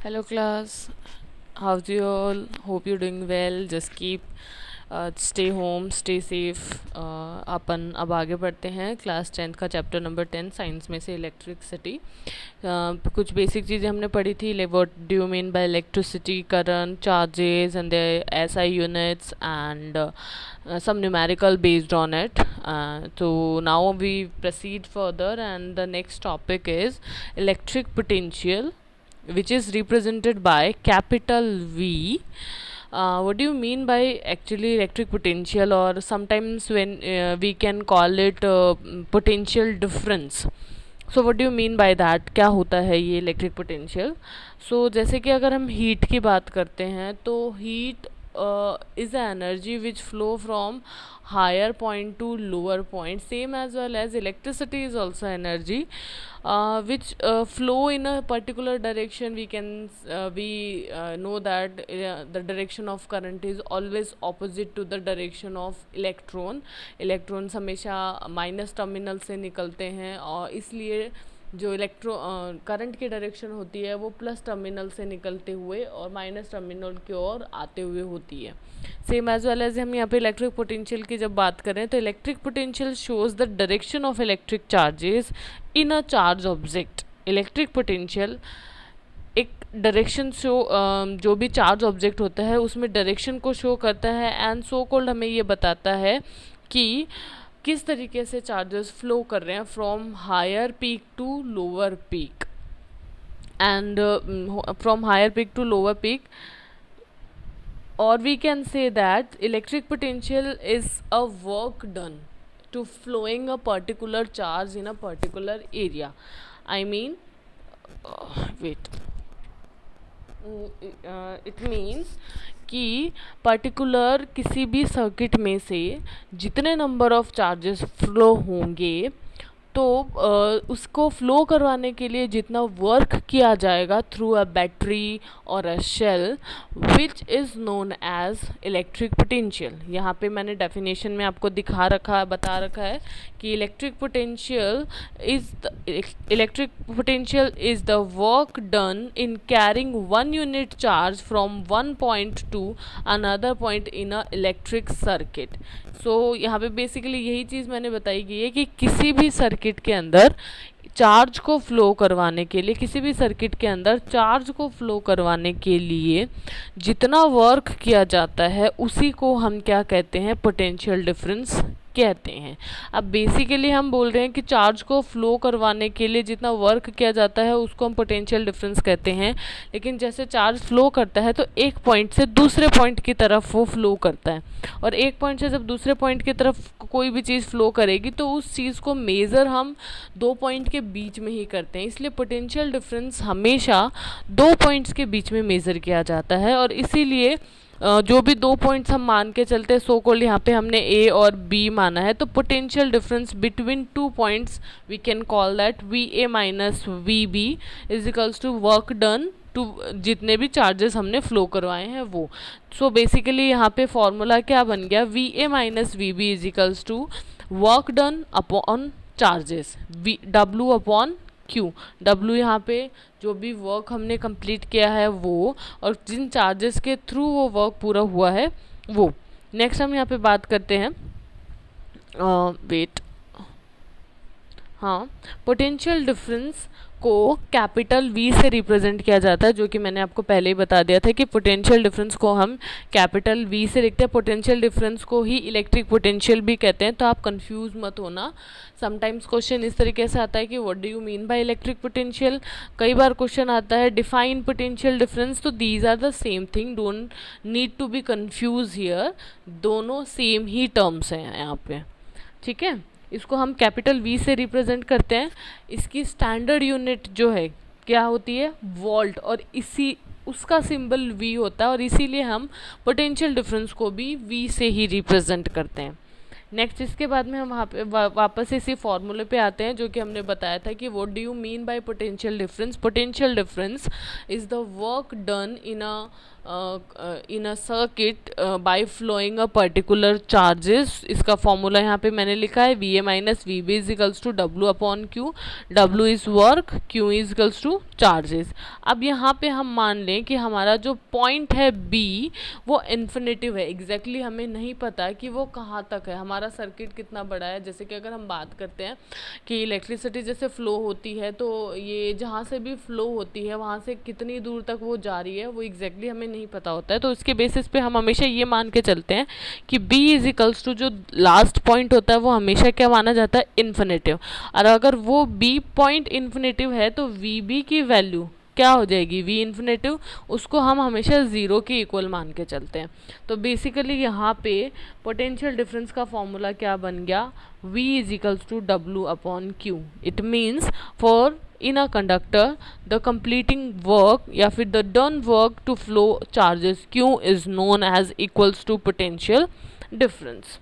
Hello class, how's you all? Hope you're doing well. Just keep stay home, stay safe. अपन अब आगे बढ़ते हैं class 10th का chapter number 10 science में से इलेक्ट्रिसिटी. कुछ बेसिक चीज़ें हमने पढ़ी थी. What do you mean bye electricity, current, charges and the SI units and some numerical based on it. So now we proceed further, and the next topic is electric potential, which is represented by capital V. What do you mean by actually electric potential, or sometimes when we can call it potential difference. So what do you mean by that, क्या होता है ये electric potential. सो जैसे कि अगर हम heat की बात करते हैं तो heat is the energy which flow from higher point to lower point, same as well as electricity is also energy which flow in a particular direction. We know that the direction of current is always opposite to the direction of electrons हमेशा minus terminal से निकलते हैं, और इसलिए जो current की direction होती है वो प्लस टर्मिनल से निकलते हुए और माइनस टर्मिनल की ओर आते हुए होती है. सेम एज वेल एज हम यहाँ पे इलेक्ट्रिक पोटेंशियल की जब बात करें तो electric potential shows the direction of electric charges in a charge object. Electric potential एक डायरेक्शन जो भी चार्ज ऑब्जेक्ट होता है उसमें डायरेक्शन को शो करता है, एंड सो कॉल्ड हमें ये बताता है कि किस तरीके से चार्जेस फ्लो कर रहे हैं from higher peak to lower peak. And from higher peak to lower peak, or we can say that electric potential is a work done to flowing a particular charge in a particular area. I mean, wait, it means कि particular किसी भी circuit में से जितने number of charges flow होंगे तो उसको flow करवाने के लिए जितना वर्क किया जाएगा थ्रू अ बैटरी और a shell, which is known as electric potential. यहाँ पे मैंने डेफिनेशन में आपको बता रखा है कि electric potential is the work done in carrying one unit charge from one point to another point in a electric circuit. So यहाँ पे बेसिकली यही चीज़ मैंने बताई गई है कि किसी भी सर्किट के अंदर चार्ज को फ्लो करवाने के लिए जितना वर्क किया जाता है उसी को हम क्या कहते हैं, पोटेंशियल डिफरेंस कहते हैं. अब बेसिकली हम बोल रहे हैं कि चार्ज को फ्लो करवाने के लिए जितना वर्क किया जाता है उसको हम पोटेंशियल डिफरेंस कहते हैं, लेकिन जैसे चार्ज फ्लो करता है तो एक पॉइंट से दूसरे पॉइंट की तरफ वो फ्लो करता है, और एक पॉइंट से जब दूसरे पॉइंट की तरफ कोई भी चीज़ फ्लो करेगी तो उस चीज़ को मेज़र हम दो पॉइंट के बीच में ही करते हैं. इसलिए पोटेंशियल डिफरेंस हमेशा दो पॉइंट्स के बीच में मेज़र किया जाता है, और इसीलिए जो भी दो पॉइंट्स हम मान के चलते हैं, सो कॉल्ड यहाँ पे हमने ए और बी माना है, तो potential difference between two points we can call that V A minus V B is equals to work done to जितने भी चार्जेस हमने फ्लो करवाए हैं वो. सो बेसिकली यहाँ पे फॉर्मूला क्या बन गया, V A minus V B is equals to work done upon charges W upon Q. W यहाँ पे जो भी वर्क हमने कंप्लीट किया है वो, और जिन चार्जेस के थ्रू वो वर्क पूरा हुआ है वो. नेक्स्ट हम यहाँ पे बात करते हैं पोटेंशियल डिफरेंस को कैपिटल वी से रिप्रेजेंट किया जाता है, जो कि मैंने आपको पहले ही बता दिया था कि पोटेंशियल डिफरेंस को हम कैपिटल वी से लिखते हैं. पोटेंशियल डिफरेंस को ही इलेक्ट्रिक पोटेंशियल भी कहते हैं, तो आप कंफ्यूज मत होना. समटाइम्स क्वेश्चन इस तरीके से आता है कि what do you mean by electric potential. कई बार क्वेश्चन आता है डिफाइन पोटेंशियल डिफरेंस, तो these are the same thing, don't need to be confuse here. दोनों सेम ही टर्म्स हैं यहाँ पे, ठीक है. इसको हम कैपिटल वी से रिप्रेजेंट करते हैं. इसकी स्टैंडर्ड यूनिट जो है क्या होती है, वोल्ट, और उसका सिंबल वी होता है, और इसीलिए हम पोटेंशियल डिफरेंस को भी वी से ही रिप्रेजेंट करते हैं. नेक्स्ट इसके बाद में हम वहाँ पे वापस इसी फॉर्मूले पे आते हैं जो कि हमने बताया था कि what do you mean by potential difference. Potential difference is the work done in a circuit by flowing a particular charges. इसका फॉर्मूला यहाँ पे मैंने लिखा है V A minus V B is equals to W upon Q. W is work, Q is equals to charges. अब यहाँ पे हम मान लें कि हमारा जो पॉइंट है बी वो इन्फिनेटिव है. एग्जैक्टली हमें नहीं पता कि वो कहाँ तक है, हमारा सर्किट कितना बड़ा है. जैसे कि अगर हम बात करते हैं कि इलेक्ट्रिसिटी जैसे फ्लो होती है तो ये जहाँ से भी फ्लो होती है वहाँ से कितनी दूर तक वो जा रही है वो एग्जैक्टली हमें नहीं पता होता है. तो इसके बेसिस पे हम हमेशा ये मान के चलते हैं कि b इज इक्वल्स टू जो लास्ट पॉइंट होता है वो हमेशा क्या माना जाता है, इन्फिनेटिव. और अगर वो b पॉइंट इन्फिनेटिव है तो vb की वैल्यू क्या हो जाएगी, v इन्फिनेटिव, उसको हम हमेशा ज़ीरो के इक्वल मान के चलते हैं. तो बेसिकली यहाँ पे पोटेंशियल डिफरेंस का फॉर्मूला क्या बन गया, v is equals to W upon Q. It means for in a conductor the completing work या फिर the done work to flow charges q is known as equals to potential difference.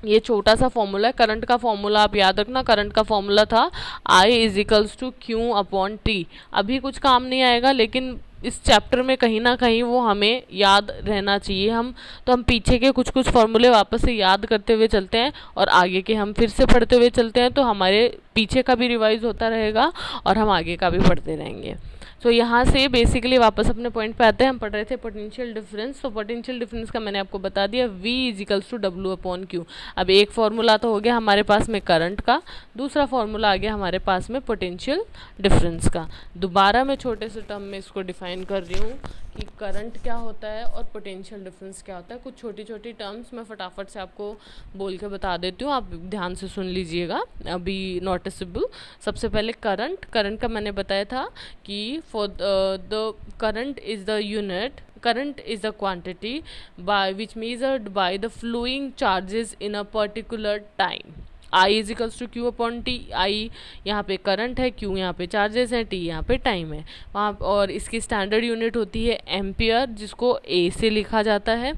ये छोटा सा formula है. Current का formula आप याद रखना, करंट का फॉर्मूला था I is equals to Q upon T. अभी कुछ काम नहीं आएगा लेकिन इस चैप्टर में कहीं ना कहीं वो हमें याद रहना चाहिए. हम पीछे के कुछ फार्मूले वापस से याद करते हुए चलते हैं और आगे के हम फिर से पढ़ते हुए चलते हैं तो हमारे पीछे का भी रिवाइज होता रहेगा और हम आगे का भी पढ़ते रहेंगे. तो यहाँ से बेसिकली वापस अपने पॉइंट पे आते हैं. हम पढ़ रहे थे पोटेंशियल डिफरेंस. तो पोटेंशियल डिफरेंस का मैंने आपको बता दिया v is equals to W upon Q. अब एक फार्मूला तो हो गया हमारे पास में करंट का, दूसरा फार्मूला आ गया हमारे पास में पोटेंशियल डिफरेंस का. दोबारा मैं छोटे से टर्म में इसको डिफाइन कर रही हूँ कि करंट क्या होता है और पोटेंशियल डिफरेंस क्या होता है. कुछ छोटी छोटी टर्म्स मैं फटाफट से आपको बोल के बता देती हूँ, आप ध्यान से सुन लीजिएगा, अभी नोटिसेबल. सबसे पहले करंट का मैंने बताया था कि for the current is the unit, current is a quantity by which measured by the flowing charges in a particular time. I is equals to Q upon T. I यहाँ पे current है, Q यहाँ पे charges हैं, T यहाँ पे time है वहाँ. और इसकी स्टैंडर्ड यूनिट होती है एम्पियर जिसको ए से लिखा जाता है.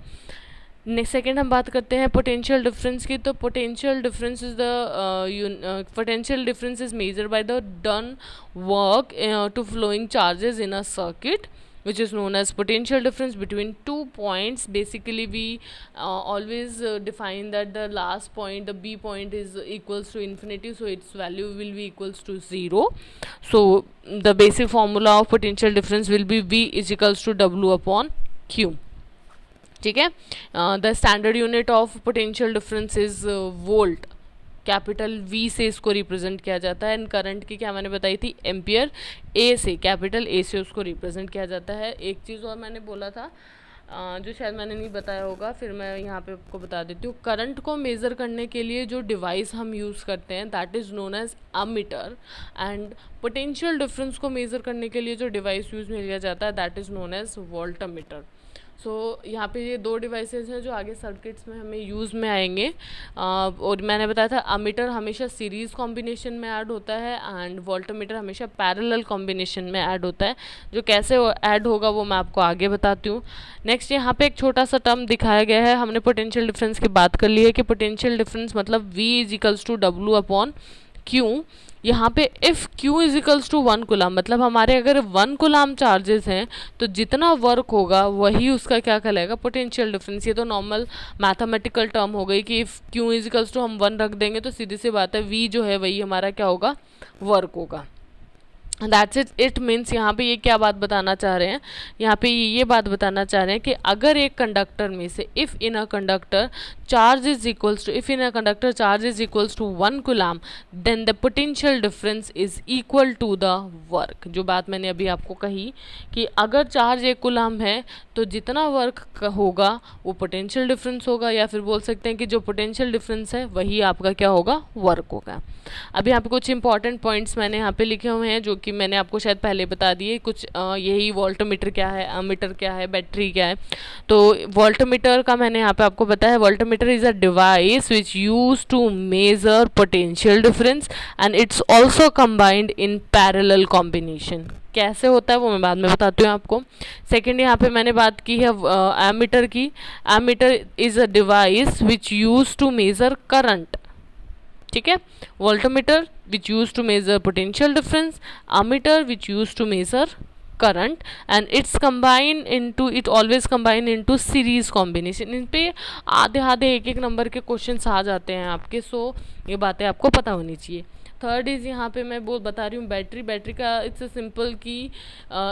नेक्स्ट सेकेंड हम बात करते हैं पोटेंशियल डिफरेंस की. तो potential difference is measure by the done work to flowing charges in a circuit which is known as potential difference between 2 points. Basically we always define that the last point, the b point, is equals to infinity, so its value will be equals to 0. So the basic formula of potential difference will be v is equals to w upon q. ठीक है. The standard unit of potential difference is volt. Capital V से इसको represent किया जाता है. And current की क्या मैंने बताई थी, एम्पियर. ए से, कैपिटल ए से उसको रिप्रेजेंट किया जाता है. एक चीज़ और मैंने बोला था जो शायद मैंने नहीं बताया होगा, फिर मैं यहाँ पे आपको बता देती हूँ. करंट को मेज़र करने के लिए जो डिवाइस हम यूज़ करते हैं that is known as ammeter. And potential difference को मेज़र करने के लिए जो डिवाइस यूज़ में लिया जाता है that is known as voltmeter. So यहाँ पे ये दो डिवाइसेस हैं जो आगे सर्किट्स में हमें यूज़ में आएंगे. और मैंने बताया था अमीटर हमेशा सीरीज़ कॉम्बिनेशन में ऐड होता है एंड वोल्टमीटर हमेशा पैरेलल कॉम्बिनेशन में ऐड होता है. जो कैसे ऐड होगा वो मैं आपको आगे बताती हूँ. नेक्स्ट यहाँ पे एक छोटा सा टर्म दिखाया गया है. हमने पोटेंशियल डिफरेंस की बात कर ली है कि पोटेंशियल डिफरेंस मतलब v is equals to W upon Q. यहाँ पे if Q is equals to 1 coulomb, मतलब हमारे अगर 1 कूलाम चार्जेस हैं तो जितना वर्क होगा वही उसका क्या कहलाएगा, पोटेंशियल डिफरेंस. ये तो नॉर्मल मैथमेटिकल टर्म हो गई कि if Q is equals to हम 1 रख देंगे तो सीधी सी बात है V जो है वही हमारा क्या होगा, वर्क होगा. दैट्स इट मीन्स यहाँ पे ये क्या बात बताना चाह रहे हैं, यहाँ पे ये बात बताना चाह रहे हैं कि अगर एक कंडक्टर में से if in a conductor charge is equals to, if in a conductor charge is equals to 1 coulomb then the potential difference is equal to the work. जो बात मैंने अभी आपको कही कि अगर चार्ज 1 कूलाम है तो जितना वर्क होगा वो पोटेंशियल डिफरेंस होगा, या फिर बोल सकते हैं कि जो पोटेंशियल डिफरेंस है वही आपका क्या होगा, वर्क होगा. अभी यहाँ पे कुछ इंपॉर्टेंट पॉइंट्स मैंने यहाँ पे लिखे हुए हैं जो कि मैंने आपको शायद पहले बता दिए कुछ यही वोल्टमीटर क्या है, एमीटर क्या है, बैटरी क्या है। तो वोल्टमीटर का मैंने यहाँ पे आपको बताया, voltmeter is a device which use to measure potential difference and it's also combined in parallel combination. कैसे होता है वो मैं बाद में बताती हूँ आपको। सेकेंड यहाँ पे मैंने बात की है एमीटर की। Ammeter is a device which use to measure current, ठीक है। Voltmeter which use to measure potential difference, ammeter which use to measure current and its combine into, it always combine into series combination. इन पे आधे आधे एक एक number के questions आ जाते हैं आपके, सो ये बातें आपको पता होनी चाहिए। थर्ड इज़ यहाँ पे मैं बता रही हूँ बैटरी। बैटरी का इट्स अ सिंपल कि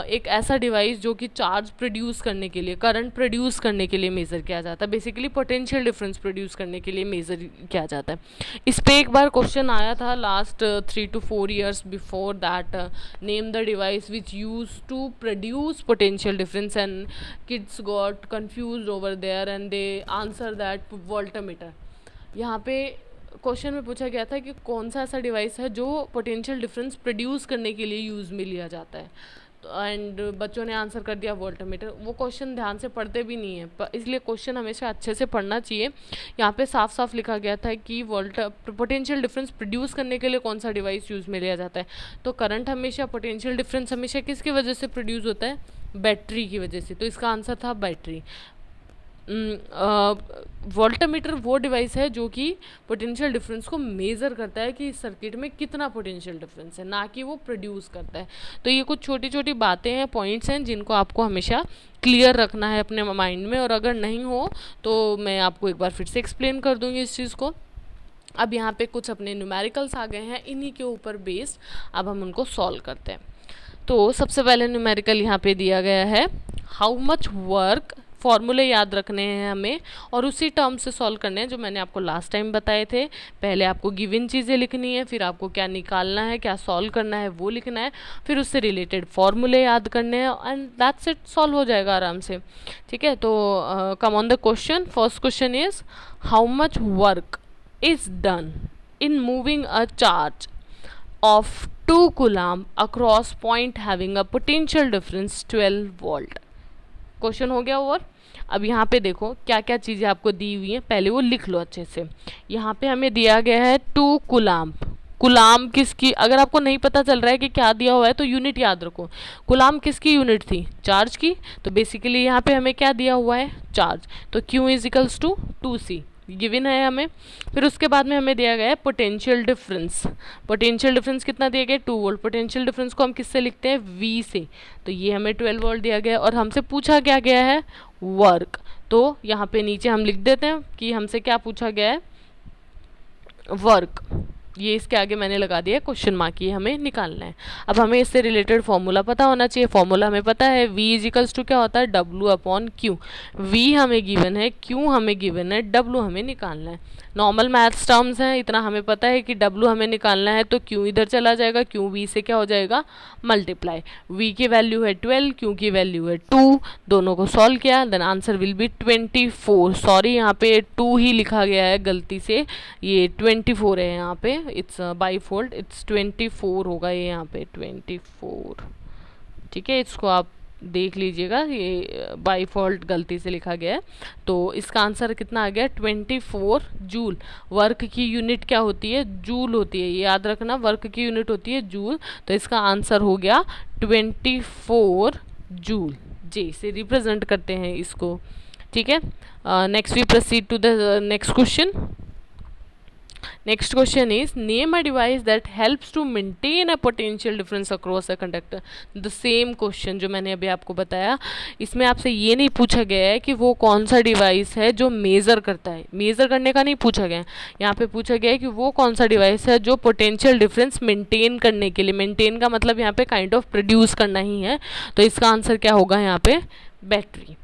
एक ऐसा डिवाइस जो कि चार्ज प्रोड्यूस करने के लिए, करंट प्रोड्यूस करने के लिए मेज़र किया जाता है, बेसिकली पोटेंशियल डिफरेंस प्रोड्यूस करने के लिए मेज़र किया जाता है। इस पे एक बार क्वेश्चन आया था last 3 to 4 years before that, name the device which use to produce potential difference and kids got confuse over there and they answer that voltmeter. यहाँ पे क्वेश्चन में पूछा गया था कि कौन सा ऐसा डिवाइस है जो पोटेंशियल डिफरेंस प्रोड्यूस करने के लिए यूज़ में लिया जाता है, तो एंड बच्चों ने आंसर कर दिया वोल्टमीटर। वो क्वेश्चन ध्यान से पढ़ते भी नहीं है, इसलिए क्वेश्चन हमेशा अच्छे से पढ़ना चाहिए। यहाँ पे साफ साफ लिखा गया था कि पोटेंशियल डिफरेंस प्रोड्यूस करने के लिए कौन सा डिवाइस यूज़ में लिया जाता है। तो करंट हमेशा, पोटेंशियल डिफरेंस हमेशा किसकी वजह से प्रोड्यूस होता है, बैटरी की वजह से। तो इसका आंसर था बैटरी। वोल्टमीटर वो डिवाइस है जो कि पोटेंशियल डिफरेंस को मेज़र करता है कि इस सर्किट में कितना पोटेंशियल डिफरेंस है, ना कि वो प्रोड्यूस करता है। तो ये कुछ छोटी छोटी बातें हैं, पॉइंट्स हैं जिनको आपको हमेशा क्लियर रखना है अपने माइंड में, और अगर नहीं हो तो मैं आपको एक बार फिर से एक्सप्लेन कर दूँगी इस चीज़ को। अब यहाँ पे कुछ अपने न्यूमेरिकल्स आ गए हैं, इन्हीं के ऊपर बेस्ड अब हम उनको सॉल्व करते हैं। तो सबसे पहले न्यूमेरिकल यहाँ पे दिया गया है, हाउ मच वर्क, फॉर्मूले याद रखने हैं हमें और उसी टर्म से सॉल्व करने हैं जो मैंने आपको लास्ट टाइम बताए थे। पहले आपको गिवन चीज़ें लिखनी है, फिर आपको क्या निकालना है, क्या सॉल्व करना है वो लिखना है, फिर उससे रिलेटेड फॉर्मूले याद करने हैं एंड दैट्स इट, सॉल्व हो जाएगा आराम से, ठीक है। तो come on the question. First question is how much work is done in moving a charge of 2 coulomb across point having a potential difference 12 volt. Question हो गया ओवर। अब यहाँ पे देखो क्या क्या चीज़ें आपको दी हुई हैं, पहले वो लिख लो अच्छे से। यहाँ पे हमें दिया गया है 2 कूलम। कूलम किसकी, अगर आपको नहीं पता चल रहा है कि क्या दिया हुआ है तो यूनिट याद रखो। कूलम किसकी यूनिट थी, चार्ज की। तो बेसिकली यहाँ पे हमें क्या दिया हुआ है, चार्ज। तो Q is equals to 2C given है हमें। फिर उसके बाद में हमें दिया गया है पोटेंशियल डिफरेंस। पोटेंशियल डिफरेंस कितना दिया गया है, 2 वोल्ट। पोटेंशियल डिफरेंस को हम किससे लिखते हैं, V से। तो ये हमें 12 वोल्ट दिया गया है और हमसे पूछा क्या गया है, वर्क। तो यहाँ पे नीचे हम लिख देते हैं कि हमसे क्या पूछा गया है, वर्क। ये इसके आगे मैंने लगा दिया क्वेश्चन मार्क, ये हमें निकालना है। अब हमें इससे रिलेटेड फॉर्मूला पता होना चाहिए। फॉर्मूला हमें पता है, V इज इक्वल्स टू क्या होता है, W/Q। V हमें गिवन है, Q हमें गिवन है, W हमें निकालना है। नॉर्मल मैथ्स टर्म्स हैं, इतना हमें पता है कि W हमें निकालना है तो Q इधर चला जाएगा, Q V से क्या हो जाएगा, मल्टीप्लाई। V की वैल्यू है 12, Q की वैल्यू है 2, दोनों को सॉल्व किया, then answer will be 24। Sorry यहाँ पे 2 ही लिखा गया है गलती से, ये 24 है यहाँ पे, इट्स बाई फोल्ड, इट्स 24 होगा ये यहाँ पे 24, ठीक है। इसको आप देख लीजिएगा, ये बाई फॉल्ट गलती से लिखा गया है। तो इसका आंसर कितना आ गया, 24 जूल। वर्क की यूनिट क्या होती है, जूल होती है, ये याद रखना, वर्क की यूनिट होती है जूल। तो इसका आंसर हो गया 24 जूल। जे से रिप्रेजेंट करते हैं इसको, ठीक है। Next we proceed to the next question. Next question is, name a device that helps to maintain a potential difference across a conductor. The same question जो मैंने अभी आपको बताया, इसमें आपसे ये नहीं पूछा गया है कि वो कौन सा डिवाइस है जो मेज़र करता है, मेज़र करने का नहीं पूछा गया है। यहाँ पे पूछा गया है कि वो कौन सा डिवाइस है जो पोटेंशियल डिफरेंस मेंटेन करने के लिए, मेंटेन का मतलब यहाँ पे काइंड ऑफ प्रोड्यूस करना ही है। तो इसका आंसर क्या होगा यहाँ पे, बैटरी।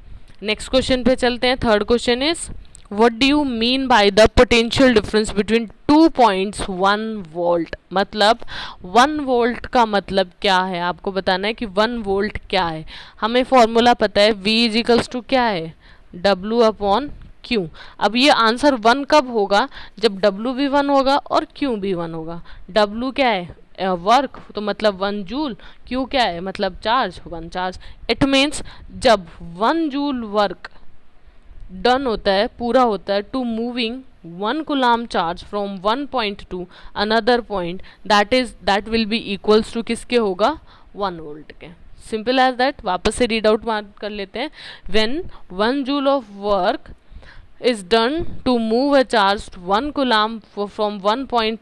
नेक्स्ट क्वेश्चन पे चलते हैं। Third question is, what do you mean by the potential difference between 2 points 1 volt? मतलब 1 वोल्ट का मतलब क्या है, आपको बताना है कि 1 वोल्ट क्या है। हमें फॉर्मूला पता है, V इज इक्वल्स टू क्या है, W/Q। अब ये आंसर 1 कब होगा, जब W भी 1 होगा और Q भी 1 होगा। W क्या है, वर्क तो मतलब 1 जूल, क्यू क्या है मतलब चार्ज, 1 चार्ज। इट मीन्स जब 1 जूल वर्क डन होता है, पूरा होता है, to moving 1 coulomb charge from 1 point to another point, that will be equals to किसके होगा, 1 वोल्ट के। Simple as that. वापस से रीड आउट कर लेते हैं। When 1 joule of work is done to move a charge 1 coulomb from one point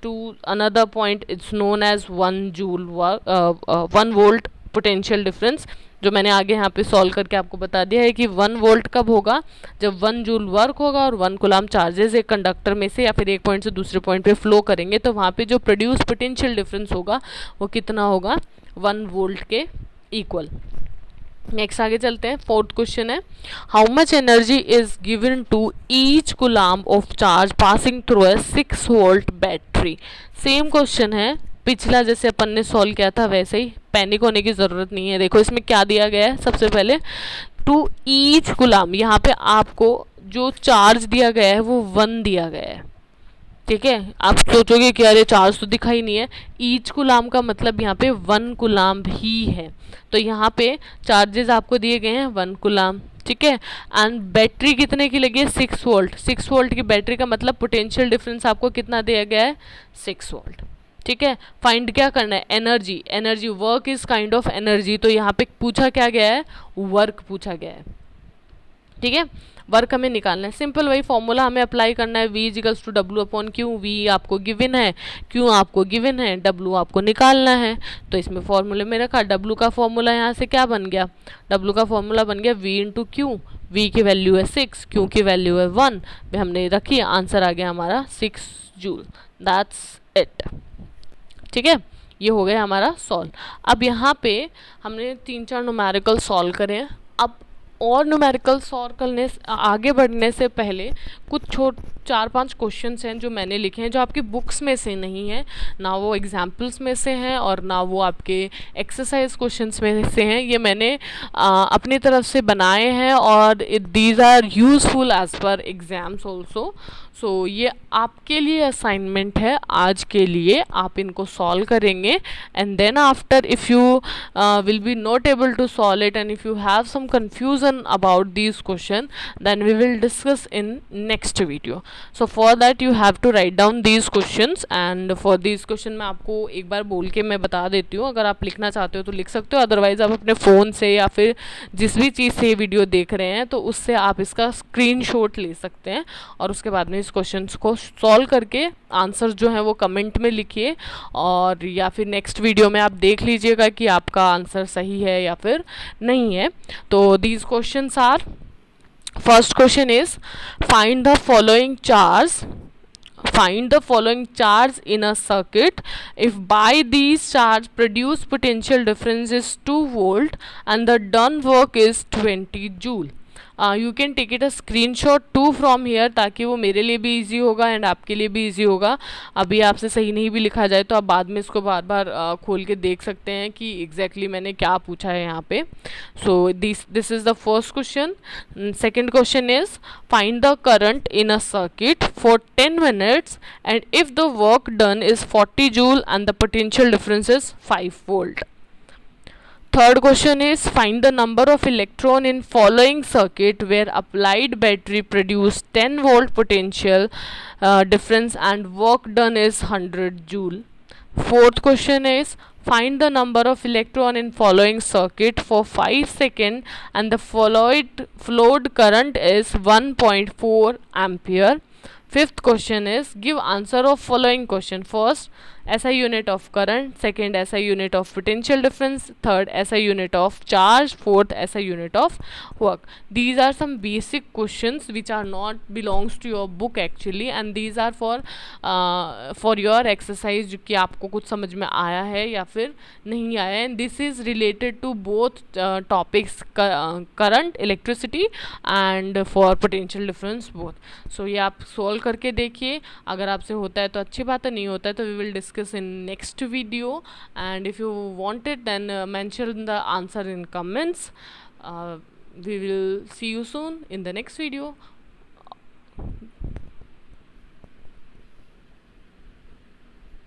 to another point, it's known as 1 joule 1 volt potential difference, जो मैंने आगे यहाँ पे सॉल्व करके आपको बता दिया है कि 1 वोल्ट कब होगा, जब 1 जूल वर्क होगा और 1 कूलाम चार्जेस एक कंडक्टर में से या फिर एक पॉइंट से दूसरे पॉइंट पे फ्लो करेंगे, तो वहाँ पे जो प्रोड्यूस पोटेंशियल डिफरेंस होगा वो कितना होगा, 1 वोल्ट के इक्वल। नेक्स्ट आगे चलते हैं। फोर्थ क्वेश्चन है, how much energy is given to each coulomb of charge passing through a 6 volt battery. Same question है, पिछला जैसे अपन ने सॉल्व किया था वैसे ही, पैनिक होने की ज़रूरत नहीं है। देखो इसमें क्या दिया गया है, सबसे पहले टू ईच कूलाम, यहाँ पे आपको जो चार्ज दिया गया है वो 1 दिया गया है, ठीक है। आप सोचोगे कि अरे चार्ज तो दिखा ही नहीं है, ईच कूलाम का मतलब यहाँ पे 1 कूलाम ही है, तो यहाँ पे चार्जेस आपको दिए गए हैं 1 कूलाम, ठीक है। एंड बैटरी कितने की लगी है, 6 वोल्ट। 6 वोल्ट की बैटरी का मतलब पोटेंशियल डिफरेंस आपको कितना दिया गया है, 6 वोल्ट, ठीक है। फाइंड क्या करना है, energy. Energy work is kind of energy, तो यहाँ पे पूछा क्या गया है, वर्क पूछा गया है, ठीक है। वर्क हमें निकालना है, सिंपल वही फॉर्मूला हमें अप्लाई करना है, V is equals to W upon Q. V आपको गिवन है, Q आपको गिवन है, W आपको निकालना है। तो इसमें फॉर्मूले में रखा, W का फॉर्मूला यहाँ से क्या बन गया, W का फॉर्मूला बन गया V इंटू क्यू। V की वैल्यू है 6, Q की वैल्यू है 1, हमने रखी, आंसर आ गया हमारा 6 जूल। दैट्स इट, ठीक है। ये हो गया हमारा सॉल्व। अब यहाँ पे हमने 3-4 न्यूमेरिकल सॉल्व करे हैं। अब और न्यूमेरिकल सॉल्व करने आगे बढ़ने से पहले कुछ 4-5 क्वेश्चंस हैं जो मैंने लिखे हैं, जो आपकी बुक्स में से नहीं है, ना वो एग्जाम्पल्स में से हैं और ना वो आपके एक्सरसाइज क्वेश्चंस में से हैं। ये मैंने अपनी तरफ से बनाए हैं और these are useful as per exams also. So ये आपके लिए असाइनमेंट है, आज के लिए आप इनको सॉल्व करेंगे and then after if you will be not able to solve it and if you have some confusion about these question, then we will discuss in next video. So for that you have to write down these questions and for these question मैं आपको एक बार बोल के मैं बता देती हूँ, अगर आप लिखना चाहते हो तो लिख सकते हो, अदरवाइज आप अपने फ़ोन से या फिर जिस भी चीज़ से ये वीडियो देख रहे हैं तो उससे आप इसका स्क्रीनशॉट ले सकते हैं और उसके बाद में इस क्वेश्चन को सॉल्व करके आंसर जो है वो कमेंट में लिखिए और या फिर नेक्स्ट वीडियो में आप देख लीजिएगा कि आपका आंसर सही है या फिर नहीं है। तो these questions are, first question is find the following charge in a circuit if by these charge produce potential difference is 2 volt and the done work is 20 joule. You can take it a screenshot to from here, ताकि वो मेरे लिए भी easy होगा and आपके लिए भी easy होगा। अभी आपसे सही नहीं भी लिखा जाए तो आप बाद में इसको बार बार खोल के देख सकते हैं कि एग्जैक्टली मैंने क्या पूछा है यहाँ पे। So this is the first question. Second question is find the current in a circuit for 10 minutes and if the work done is 40 joule and the potential difference is 5 volt. Third question is find the number of electron in following circuit where applied battery produce 10 volt potential difference and work done is 100 joule. Fourth question is find the number of electron in following circuit for 5 seconds and the flowed current is 1.4 ampere. Fifth question is give answer of following question. First, SI unit of current. Second, SI unit of potential difference. Third, SI unit of charge. Fourth, SI unit of work. These are some basic questions which are not belongs to your book actually, and these are for your exercise, जो कि आपको कुछ समझ में आया है या फिर नहीं आया है. And this is related to both topics, current, electricity and for potential difference both. So ये आप solve करके देखिए, अगर आपसे होता है तो अच्छी बात है, नहीं होता है तो we will discuss in next video, and if you want it then mention the answer in comments. We will see you soon in the next video.